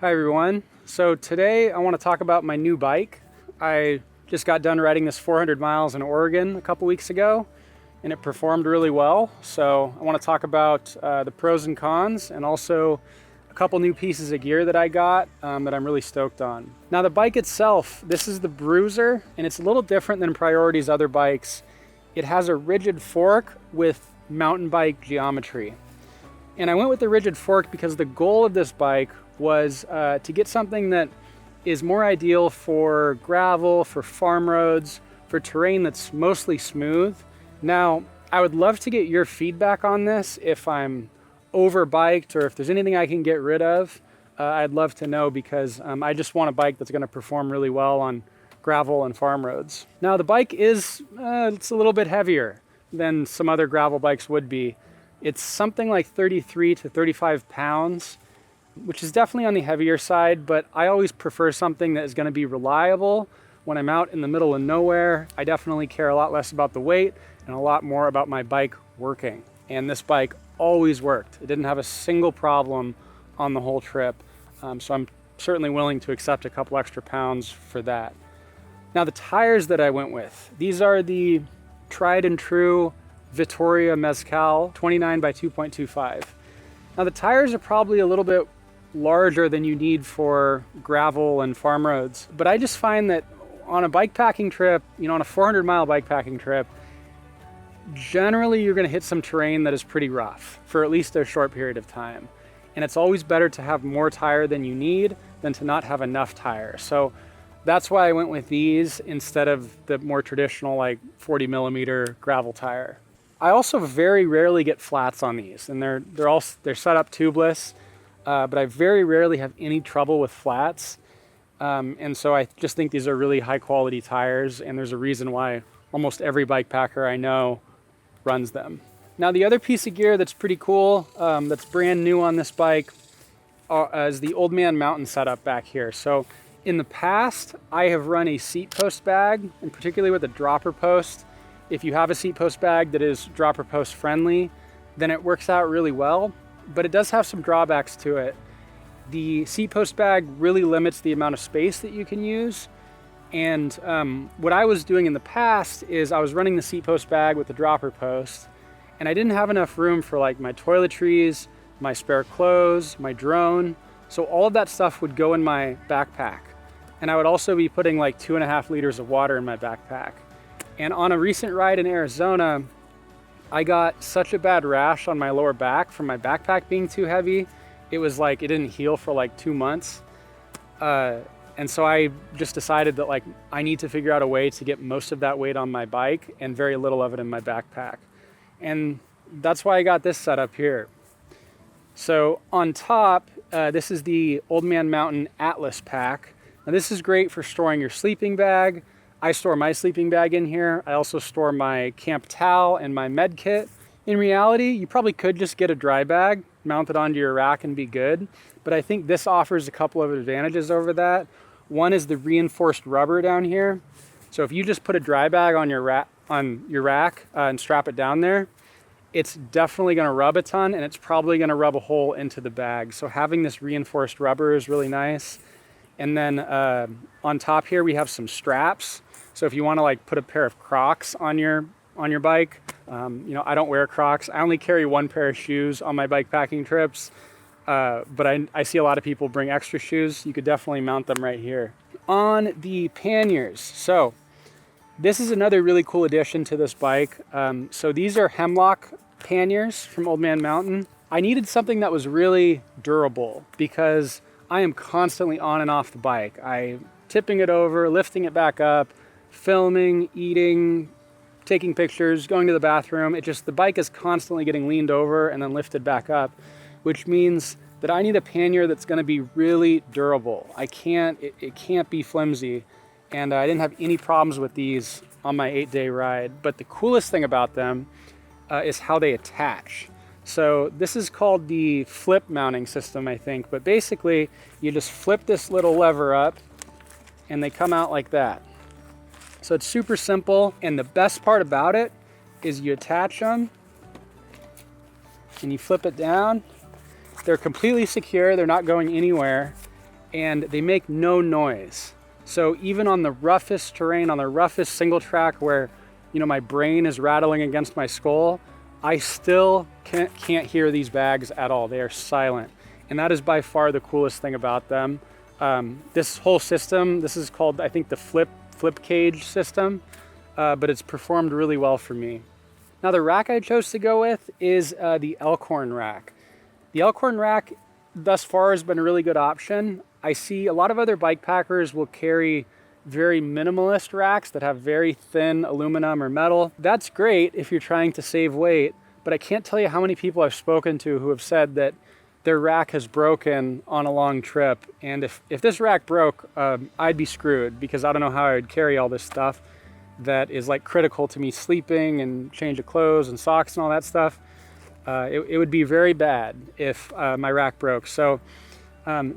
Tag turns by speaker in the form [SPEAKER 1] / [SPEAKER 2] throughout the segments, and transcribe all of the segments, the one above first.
[SPEAKER 1] Hi everyone. So today I want to talk about my new bike. I just got done riding this 400 miles in Oregon a couple weeks ago and it performed really well. So I want to talk about the pros and cons and also a couple new pieces of gear that I got that I'm really stoked on. Now the bike itself, this is the Bruzer and it's a little different than Priority's other bikes. It has a rigid fork with mountain bike geometry. And I went with the rigid fork because the goal of this bike was to get something that is more ideal for gravel, for farm roads, for terrain that's mostly smooth. Now, I would love to get your feedback on this. If I'm over biked or if there's anything I can get rid of, I'd love to know because I just want a bike that's gonna perform really well on gravel and farm roads. Now the bike is, it's a little bit heavier than some other gravel bikes would be. It's something like 33 to 35 pounds, which is definitely on the heavier side, but I always prefer something that is going to be reliable. When I'm out in the middle of nowhere, I definitely care a lot less about the weight and a lot more about my bike working. And this bike always worked. It didn't have a single problem on the whole trip. So I'm certainly willing to accept a couple extra pounds for that. Now the tires that I went with, these are the tried and true Vittoria Mezcal 29 by 2.25. Now the tires are probably a little bit larger than you need for gravel and farm roads, but I just find that on a bikepacking trip, on a 400-mile bikepacking trip, generally you're going to hit some terrain that is pretty rough for at least a short period of time. And it's always better to have more tire than you need than to not have enough tire. So that's why I went with these instead of the more traditional like 40 millimeter gravel tire. I also very rarely get flats on these, and they're set up tubeless, but I very rarely have any trouble with flats. And so I just think these are really high quality tires, and there's a reason why almost every bike packer I know runs them. Now the other piece of gear that's pretty cool, that's brand new on this bike, is the Old Man Mountain setup back here. So in the past, I have run a seat post bag, and particularly with a dropper post. If you have a seat post bag that is dropper post friendly, then it works out really well, but it does have some drawbacks to it. The seat post bag really limits the amount of space that you can use. And what I was doing in the past is I was running the seat post bag with the dropper post, and I didn't have enough room for like my toiletries, my spare clothes, my drone. So all of that stuff would go in my backpack. And I would also be putting like 2.5 liters of water in my backpack. And on a recent ride in Arizona, I got such a bad rash on my lower back from my backpack being too heavy. It was like, it didn't heal for like 2 months. And so I just decided that like, I need to figure out a way to get most of that weight on my bike and very little of it in my backpack. And that's why I got this setup here. So on top, this is the Old Man Mountain Atlas pack. Now this is great for storing your sleeping bag. I store my sleeping bag in here. I also store my camp towel and my med kit. In reality, you probably could just get a dry bag, mount it onto your rack and be good. But I think this offers a couple of advantages over that. One is the reinforced rubber down here. So if you just put a dry bag on your rack and strap it down there, it's definitely gonna rub a ton and it's probably gonna rub a hole into the bag. So having this reinforced rubber is really nice. And then on top here, we have some straps. So if you want to like put a pair of Crocs on your bike, I don't wear Crocs. I only carry one pair of shoes on my bike packing trips, but I see a lot of people bring extra shoes. You could definitely mount them right here. On the panniers, so this is another really cool addition to this bike. So these are hemlock panniers from Old Man Mountain. I needed something that was really durable because I am constantly on and off the bike. I'm tipping it over, lifting it back up, filming, eating, taking pictures, going to the bathroom. The bike is constantly getting leaned over and then lifted back up, which means that I need a pannier that's gonna be really durable. It can't be flimsy. And I didn't have any problems with these on my 8-day ride. But the coolest thing about them is how they attach. So this is called the flip mounting system, I think. But basically, you just flip this little lever up and they come out like that. So it's super simple. And the best part about it is you attach them and you flip it down. They're completely secure. They're not going anywhere. and they make no noise. So even on the roughest terrain, on the roughest single track where, you know, my brain is rattling against my skull, I still can't hear these bags at all. They are silent. And that is by far the coolest thing about them. This whole system, this is called, I think, the flip cage system, but it's performed really well for me. Now the rack I chose to go with is the Elkhorn rack. The Elkhorn rack thus far has been a really good option. I see a lot of other bike packers will carry very minimalist racks that have very thin aluminum or metal. That's great if you're trying to save weight, but I can't tell you how many people I've spoken to who have said that their rack has broken on a long trip. And if this rack broke, I'd be screwed, because I don't know how I would carry all this stuff that is like critical to me sleeping and change of clothes and socks and all that stuff. It would be very bad if my rack broke. So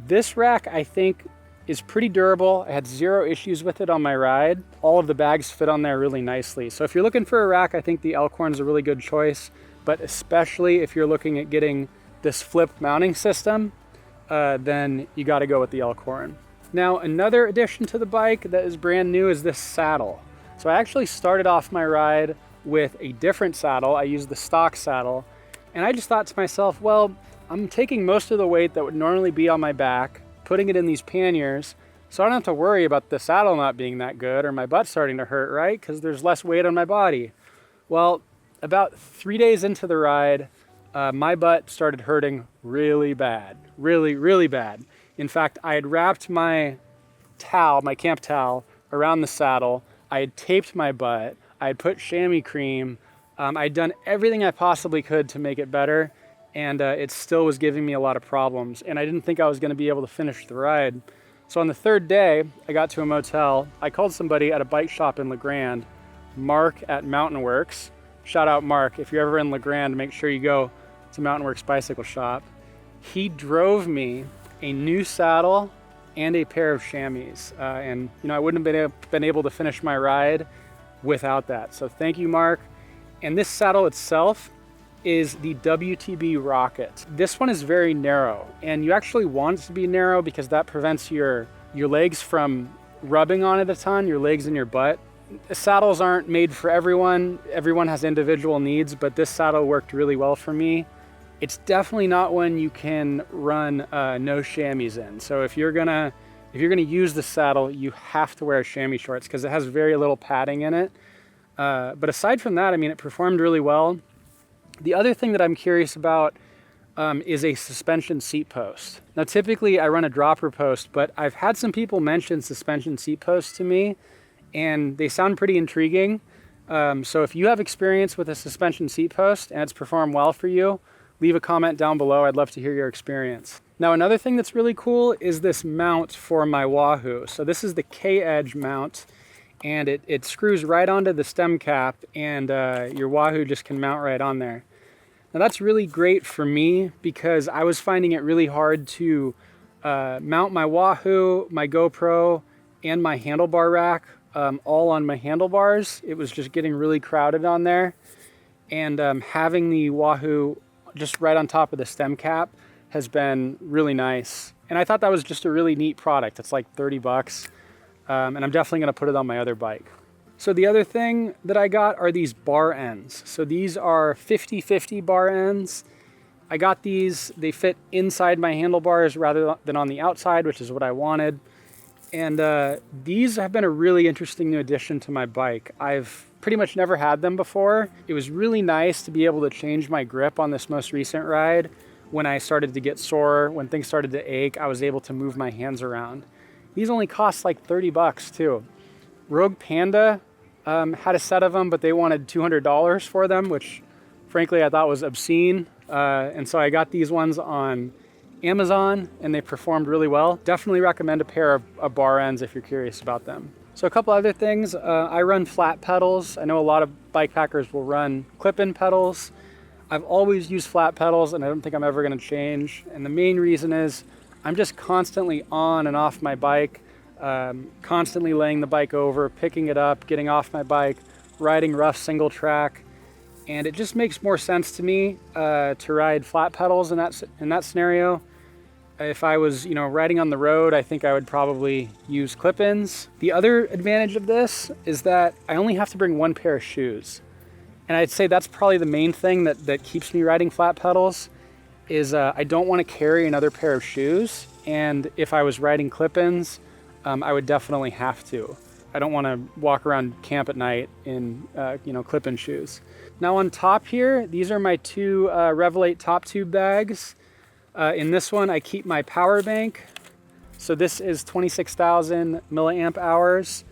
[SPEAKER 1] this rack, I think, is pretty durable. I had zero issues with it on my ride. All of the bags fit on there really nicely. So if you're looking for a rack, I think the Elkhorn is a really good choice, but especially if you're looking at getting this flip mounting system, then you got to go with the Elkhorn. Now, another addition to the bike that is brand new is this saddle. So I actually started off my ride with a different saddle. I used the stock saddle, and I just thought to myself, well, I'm taking most of the weight that would normally be on my back, putting it in these panniers, so I don't have to worry about the saddle not being that good or my butt starting to hurt, right? Because there's less weight on my body. Well, about 3 days into the ride, my butt started hurting really bad, really bad. In fact, I had wrapped my towel, my camp towel, around the saddle. I had taped my butt. I had put chamois cream. I'd done everything I possibly could to make it better, and it still was giving me a lot of problems, and I didn't think I was going to be able to finish the ride. So on the third day, I got to a motel. I called somebody at a bike shop in LeGrand, Mark at Mountain Works. Shout out Mark. If you're ever in LeGrand, make sure you go to Mountain Works Bicycle Shop. He drove me a new saddle and a pair of chamois, and you know, I wouldn't have been able to finish my ride without that. So thank you, Mark. And this saddle itself is the WTB Rocket. This one is very narrow, and you actually want it to be narrow because that prevents your legs from rubbing on it a ton, your legs and your butt. The saddles aren't made for everyone. Everyone has individual needs, but this saddle worked really well for me. It's definitely not one you can run no chamois in. So if you're gonna use the saddle, you have to wear chamois shorts because it has very little padding in it. But aside from that, I mean, it performed really well. The other thing that I'm curious about is a suspension seat post. Now, typically I run a dropper post, but I've had some people mention suspension seat posts to me, and they sound pretty intriguing. So if you have experience with a suspension seat post and it's performed well for you, leave a comment down below. I'd love to hear your experience. Now, another thing that's really cool is this mount for my Wahoo. So this is the K-Edge mount, and it screws right onto the stem cap, and your Wahoo just can mount right on there. Now that's really great for me because I was finding it really hard to mount my Wahoo, my GoPro, and my handlebar rack all on my handlebars. It was just getting really crowded on there, and having the Wahoo just right on top of the stem cap has been really nice. And I thought that was just a really neat product. It's like 30 bucks. And I'm definitely gonna put it on my other bike. So the other thing that I got are these bar ends. So these are 50/50 bar ends. I got these, they fit inside my handlebars rather than on the outside, which is what I wanted. And these have been a really interesting new addition to my bike. I've pretty much never had them before. It was really nice to be able to change my grip on this most recent ride. When I started to get sore, when things started to ache, I was able to move my hands around. These only cost like 30 bucks too. Rogue Panda had a set of them, but they wanted $200 for them, which frankly I thought was obscene. And so I got these ones on Amazon, and they performed really well. Definitely recommend a pair of bar ends if you're curious about them. So a couple other things, I run flat pedals. I know a lot of bike packers will run clip-in pedals. I've always used flat pedals, and I don't think I'm ever gonna change. And the main reason is I'm just constantly on and off my bike, constantly laying the bike over, picking it up, getting off my bike, riding rough single track. And it just makes more sense to me to ride flat pedals in that scenario. If I was, riding on the road, I think I would probably use clip-ins. The other advantage of this is that I only have to bring one pair of shoes. And I'd say that's probably the main thing that keeps me riding flat pedals is I don't want to carry another pair of shoes. And if I was riding clip-ins, I would definitely have to. I don't want to walk around camp at night in, clip-in shoes. Now on top here, these are my two Revelate top tube bags. In this one, I keep my power bank. So this is 26,000 milliamp hours.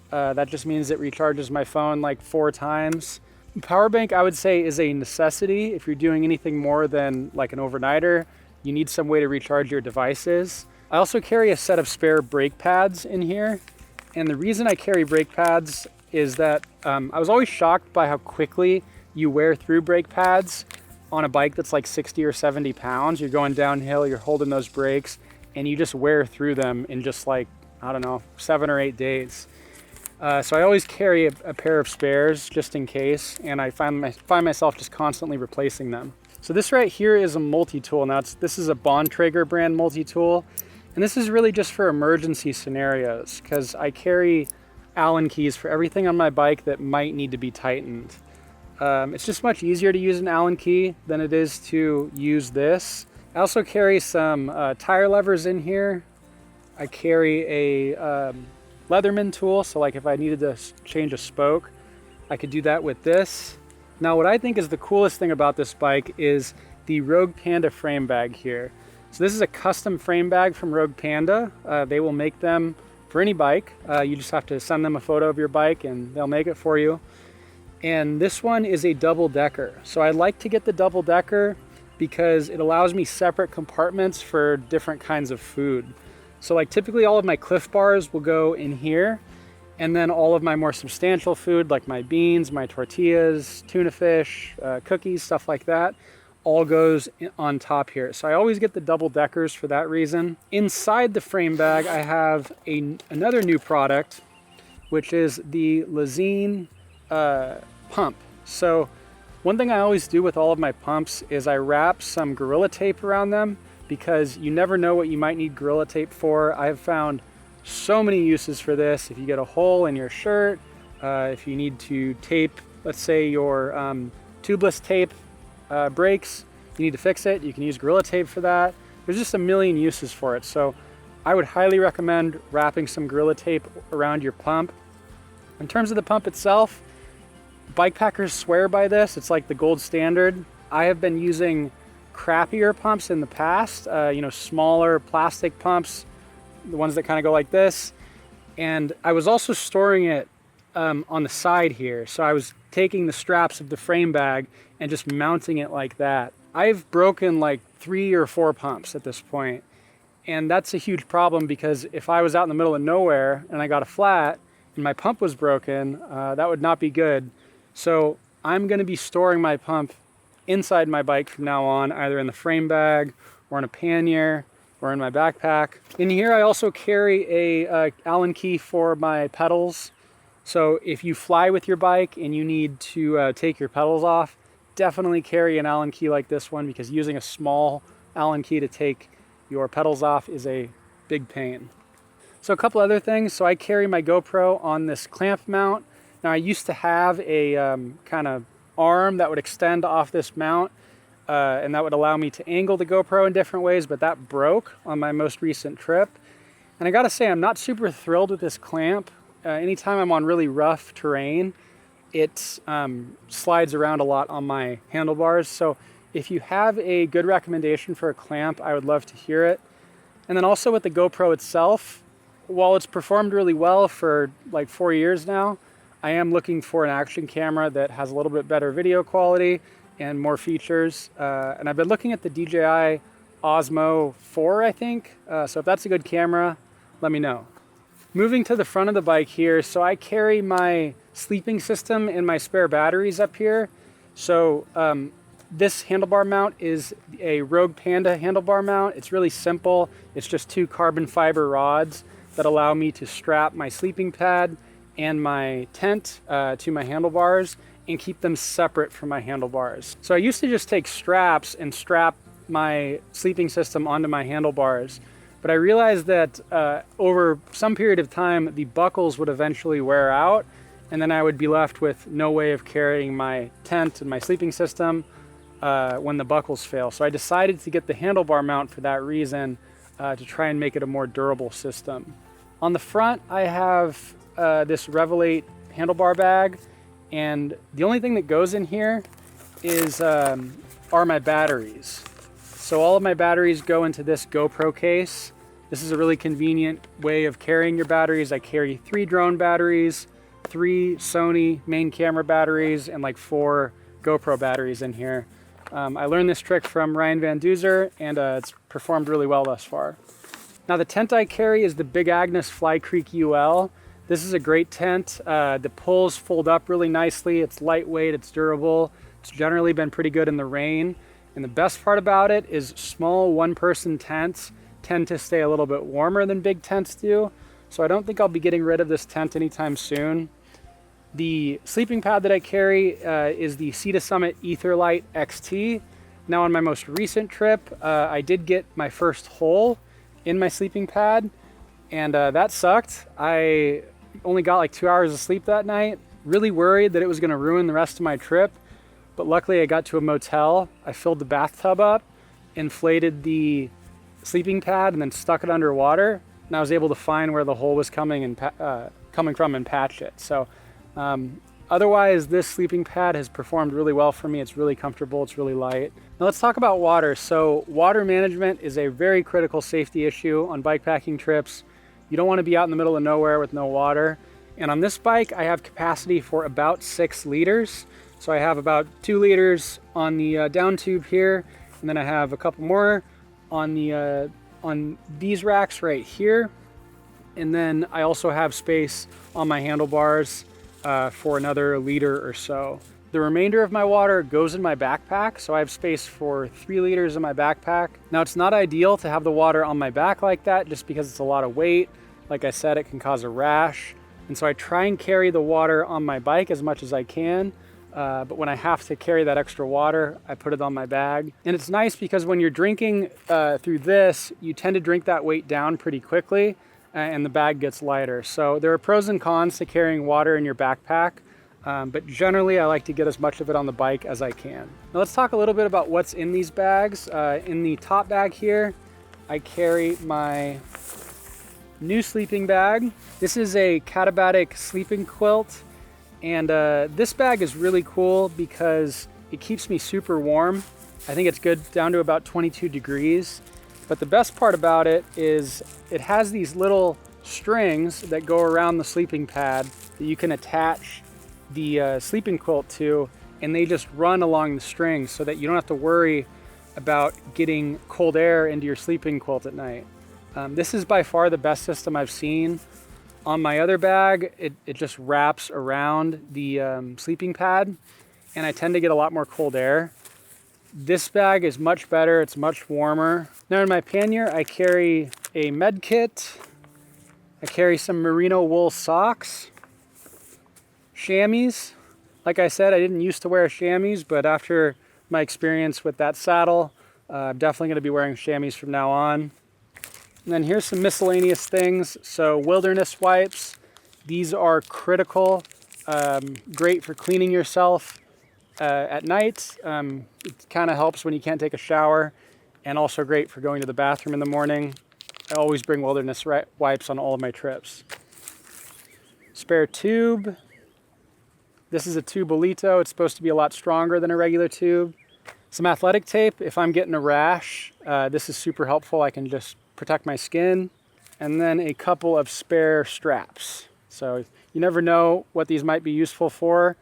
[SPEAKER 1] That just means it recharges my phone like 4 times. Power bank, I would say, is a necessity. If you're doing anything more than like an overnighter, you need some way to recharge your devices. I also carry a set of spare brake pads in here. And the reason I carry brake pads is that I was always shocked by how quickly you wear through brake pads on a bike that's like 60 or 70 pounds. You're going downhill, you're holding those brakes, and you just wear through them in just like, I don't know, 7 or 8 days. So I always carry a pair of spares just in case, and I find myself just constantly replacing them. So this right here is a multi-tool. Now this is a Bontrager brand multi-tool, and this is really just for emergency scenarios because I carry Allen keys for everything on my bike that might need to be tightened. It's just much easier to use an Allen key than it is to use this. I also carry some tire levers in here. I carry a Leatherman tool, so like if I needed to change a spoke, I could do that with this. Now what I think is the coolest thing about this bike is the Rogue Panda frame bag here. So this is a custom frame bag from Rogue Panda. They will make them for any bike. You just have to send them a photo of your bike and they'll make it for you. And this one is a double decker. So I like to get the double decker because it allows me separate compartments for different kinds of food. So like typically all of my Cliff Bars will go in here, and then all of my more substantial food like my beans, my tortillas, tuna fish, cookies, stuff like that, all goes on top here. So I always get the double deckers for that reason. Inside the frame bag I have another new product, which is the Lazine pump. So one thing I always do with all of my pumps is I wrap some Gorilla Tape around them, because you never know what you might need Gorilla Tape for. I've found so many uses for this. If you get a hole in your shirt, if you need to tape, let's say your tubeless tape breaks, you need to fix it, you can use Gorilla Tape for that. There's just a million uses for it. So I would highly recommend wrapping some Gorilla Tape around your pump. In terms of the pump itself, bike packers swear by this. It's like the gold standard. I have been using crappier pumps in the past, smaller plastic pumps, the ones that kind of go like this. And I was also storing it on the side here. So I was taking the straps of the frame bag and just mounting it like that. I've broken like 3 or 4 pumps at this point. And that's a huge problem because if I was out in the middle of nowhere and I got a flat and my pump was broken, that would not be good. So I'm going to be storing my pump inside my bike from now on, either in the frame bag or in a pannier or in my backpack. In here I also carry a Allen key for my pedals. So if you fly with your bike and you need to take your pedals off, definitely carry an Allen key like this one, because using a small Allen key to take your pedals off is a big pain. So a couple other things. So I carry my GoPro on this clamp mount. Now I used to have a kind of arm that would extend off this mount and that would allow me to angle the GoPro in different ways, but that broke on my most recent trip. And I gotta say, I'm not super thrilled with this clamp. Anytime I'm on really rough terrain, it slides around a lot on my handlebars. So if you have a good recommendation for a clamp, I would love to hear it. And then also with the GoPro itself, while it's performed really well for like 4 years now, I am looking for an action camera that has a little bit better video quality and more features. And I've been looking at the DJI Osmo 4, I think. So if that's a good camera, let me know. Moving to the front of the bike here, so I carry my sleeping system and my spare batteries up here. So this handlebar mount is a Rogue Panda handlebar mount. It's really simple. It's just 2 carbon fiber rods that allow me to strap my sleeping pad and my tent to my handlebars and keep them separate from my handlebars. So I used to just take straps and strap my sleeping system onto my handlebars. But I realized that over some period of time, the buckles would eventually wear out, and then I would be left with no way of carrying my tent and my sleeping system when the buckles fail. So I decided to get the handlebar mount for that reason, to try and make it a more durable system. On the front, I have this Revelate handlebar bag, and the only thing that goes in here is are my batteries. So all of my batteries go into this GoPro case. This is a really convenient way of carrying your batteries. I carry 3 drone batteries, 3 Sony main camera batteries, and like 4 GoPro batteries in here. I learned this trick from Ryan Van Duzer, and it's performed really well thus far. Now the tent I carry is the Big Agnes Fly Creek UL. This is a great tent. The poles fold up really nicely. It's lightweight, it's durable. It's generally been pretty good in the rain. And the best part about it is small one-person tents tend to stay a little bit warmer than big tents do. So I don't think I'll be getting rid of this tent anytime soon. The sleeping pad that I carry is the Sea to Summit Etherlight XT. Now on my most recent trip, I did get my first hole in my sleeping pad, and that sucked. I only got like 2 hours of sleep that night. Really worried that it was gonna ruin the rest of my trip, but luckily I got to a motel. I filled the bathtub up, inflated the sleeping pad, and then stuck it underwater, and I was able to find where the hole was coming from and patch it. So otherwise, this sleeping pad has performed really well for me. It's really comfortable, it's really light. Now let's talk about water. So water management is a very critical safety issue on bikepacking trips. You don't want to be out in the middle of nowhere with no water. And on this bike, I have capacity for about 6 liters. So I have about 2 liters on the down tube here, and then I have a couple more on the on these racks right here. And then I also have space on my handlebars for another liter or so. The remainder of my water goes in my backpack, so I have space for 3 liters in my backpack. Now it's not ideal to have the water on my back like that, just because it's a lot of weight. Like I said, it can cause a rash. And so I try and carry the water on my bike as much as I can. But when I have to carry that extra water, I put it on my bag. And it's nice because when you're drinking through this, you tend to drink that weight down pretty quickly, and the bag gets lighter. So there are pros and cons to carrying water in your backpack, but generally I like to get as much of it on the bike as I can. Now let's talk a little bit about what's in these bags. In the top bag here, I carry my new sleeping bag. This is a Katabatic Sleeping Quilt. And this bag is really cool because it keeps me super warm. I think it's good down to about 22 degrees. But the best part about it is it has these little strings that go around the sleeping pad that you can attach the sleeping quilt to, and they just run along the strings so that you don't have to worry about getting cold air into your sleeping quilt at night. This is by far the best system I've seen. On my other bag, it just wraps around the sleeping pad, and I tend to get a lot more cold air. This bag is much better, it's much warmer. Now in my pannier, I carry a med kit, I carry some merino wool socks, chamois. Like I said, I didn't used to wear chamois, but after my experience with that saddle, I'm definitely gonna be wearing chamois from now on. And then here's some miscellaneous things. So wilderness wipes, these are critical, great for cleaning yourself at night. It kind of helps when you can't take a shower, and also great for going to the bathroom in the morning. I always bring wilderness wipes on all of my trips. Spare tube. This is a Tubolito. It's supposed to be a lot stronger than a regular tube. Some athletic tape. If I'm getting a rash, this is super helpful. I can just protect my skin. And then a couple of spare straps. So you never know what these might be useful for.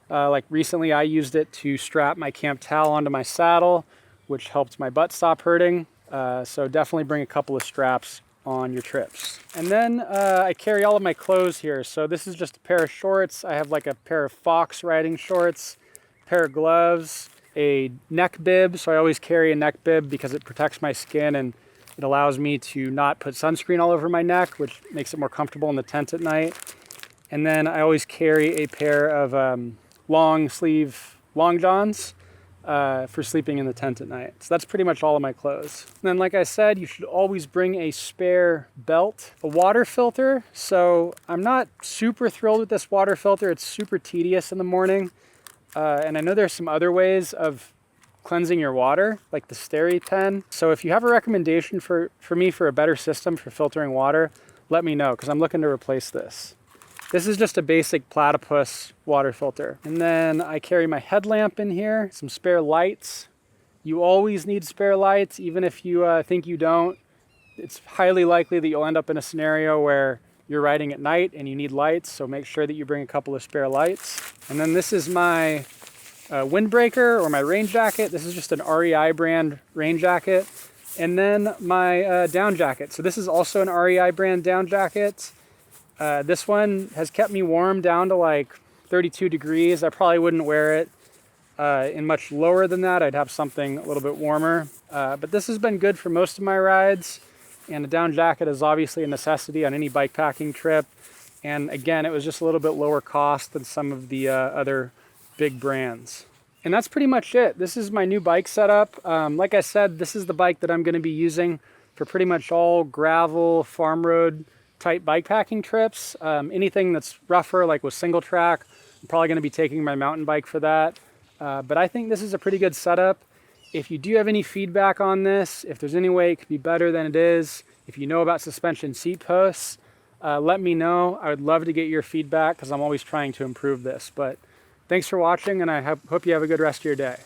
[SPEAKER 1] Like recently I used it to strap my camp towel onto my saddle, which helped my butt stop hurting. So definitely bring a couple of straps on your trips. And then I carry all of my clothes here. So this is just a pair of shorts. I have like a pair of Fox riding shorts, a pair of gloves, a neck bib. So I always carry a neck bib because it protects my skin and it allows me to not put sunscreen all over my neck, which makes it more comfortable in the tent at night. And then I always carry a pair of long sleeve long johns. for sleeping in the tent at night. So that's pretty much all of my clothes. And then like I said, you should always bring a spare belt, a water filter. So I'm not super thrilled with this water filter. It's super tedious in the morning. And I know there's some other ways of cleansing your water, like the Steri-10. So if you have a recommendation for me for a better system for filtering water, let me know, because I'm looking to replace this. This is just a basic platypus water filter. And then I carry my headlamp in here, some spare lights. You always need spare lights, even if you think you don't. It's highly likely that you'll end up in a scenario where you're riding at night and you need lights, so make sure that you bring a couple of spare lights. And then this is my windbreaker or my rain jacket. This is just an REI brand rain jacket. And then my down jacket. So this is also an REI brand down jacket. This one has kept me warm down to like 32 degrees. I probably wouldn't wear it in much lower than that. I'd have something a little bit warmer. But this has been good for most of my rides. And a down jacket is obviously a necessity on any bike packing trip. And again, it was just a little bit lower cost than some of the other big brands. And that's pretty much it. This is my new bike setup. Like I said, this is the bike that I'm going to be using for pretty much all gravel, farm road type bike packing trips. Anything that's rougher, like with single track, I'm probably going to be taking my mountain bike for that. But I think this is a pretty good setup. If you do have any feedback on this, if there's any way it could be better than it is, if you know about suspension seat posts, let me know. I would love to get your feedback because I'm always trying to improve this. But thanks for watching, and I hope you have a good rest of your day.